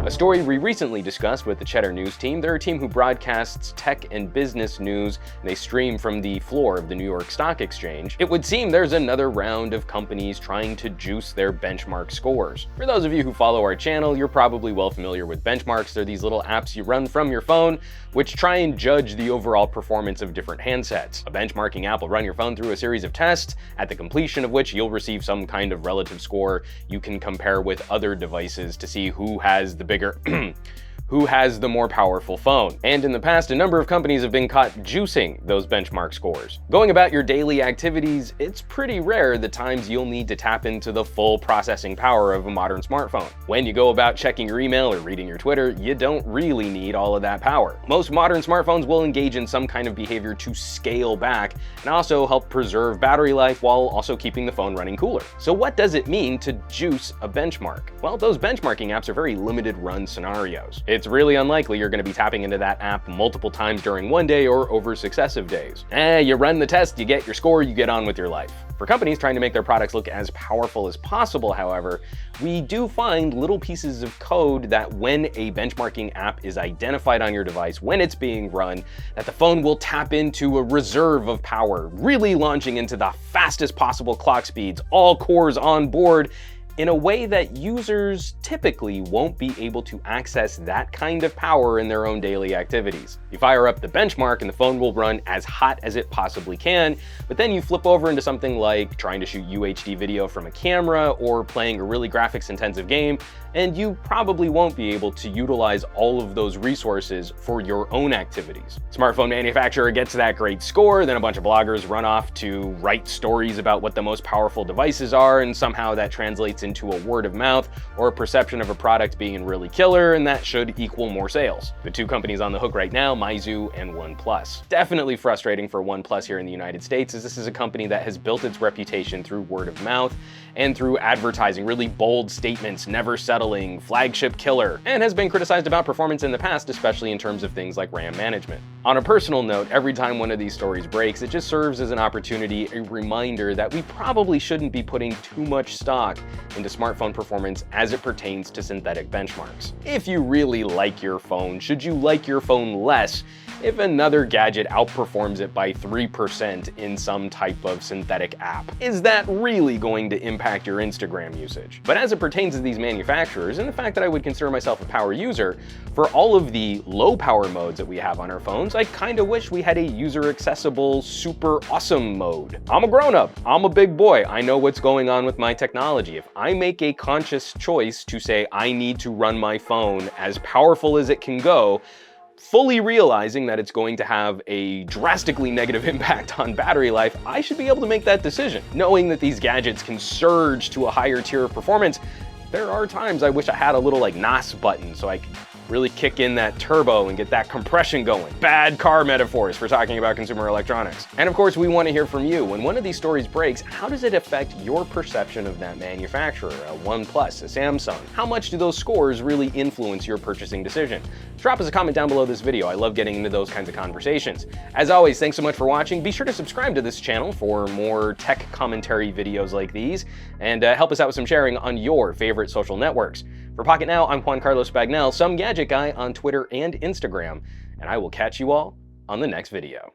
A story we recently discussed with the Cheddar News team. They're a team who broadcasts tech and business news, and they stream from the floor of the New York Stock Exchange. It would seem there's another round of companies trying to juice their benchmark scores. For those of you who follow our channel, you're probably well familiar with benchmarks. They're these little apps you run from your phone, which try and judge the overall performance of different handsets. A benchmarking app will run your phone through a series of tests, at the completion of which you'll receive some kind of relative score you can compare with other devices to see who has the bigger who has the more powerful phone. And in the past, a number of companies have been caught juicing those benchmark scores. Going about your daily activities, it's pretty rare the times you'll need to tap into the full processing power of a modern smartphone. When you go about checking your email or reading your Twitter, you don't really need all of that power. Most modern smartphones will engage in some kind of behavior to scale back and also help preserve battery life while also keeping the phone running cooler. So what does it mean to juice a benchmark? Well, those benchmarking apps are very limited run scenarios. It's really unlikely you're going to be tapping into that app multiple times during one day or over successive days. You run the test, you get your score, you get on with your life. For companies trying to make their products look as powerful as possible, however, we do find little pieces of code that when a benchmarking app is identified on your device, when it's being run, that the phone will tap into a reserve of power, really launching into the fastest possible clock speeds, all cores on board, in a way that users typically won't be able to access that kind of power in their own daily activities. You fire up the benchmark and the phone will run as hot as it possibly can, but then you flip over into something like trying to shoot UHD video from a camera or playing a really graphics intensive game, and you probably won't be able to utilize all of those resources for your own activities. Smartphone manufacturer gets that great score, then a bunch of bloggers run off to write stories about what the most powerful devices are, and somehow that translates into a word of mouth or a perception of a product being really killer, and that should equal more sales. The two companies on the hook right now, Meizu and OnePlus. Definitely frustrating for OnePlus here in the United States, as this is a company that has built its reputation through word of mouth and through advertising, really bold statements, never settling, flagship killer, and has been criticized about performance in the past, especially in terms of things like RAM management. On a personal note, every time one of these stories breaks, it just serves as an opportunity, a reminder that we probably shouldn't be putting too much stock into smartphone performance as it pertains to synthetic benchmarks. If you really like your phone, should you like your phone less if another gadget outperforms it by 3% in some type of synthetic app? Is that really going to impact your Instagram usage? But as it pertains to these manufacturers, and the fact that I would consider myself a power user, for all of the low power modes that we have on our phones, I kinda wish we had a user accessible, super awesome mode. I'm a grown up, I'm a big boy, I know what's going on with my technology. If I make a conscious choice to say I need to run my phone as powerful as it can go, fully realizing that it's going to have a drastically negative impact on battery life, I should be able to make that decision. Knowing that these gadgets can surge to a higher tier of performance, there are times I wish I had a little like NOS button so I could really kick in that turbo and get that compression going. Bad car metaphors for talking about consumer electronics. And of course, we want to hear from you. When one of these stories breaks, how does it affect your perception of that manufacturer? A OnePlus, a Samsung? How much do those scores really influence your purchasing decision? Drop us a comment down below this video. I love getting into those kinds of conversations. As always, thanks so much for watching. Be sure to subscribe to this channel for more tech commentary videos like these, and help us out with some sharing on your favorite social networks. For Pocketnow, I'm Juan Carlos Bagnell, some gadget guy on Twitter and Instagram, and I will catch you all on the next video.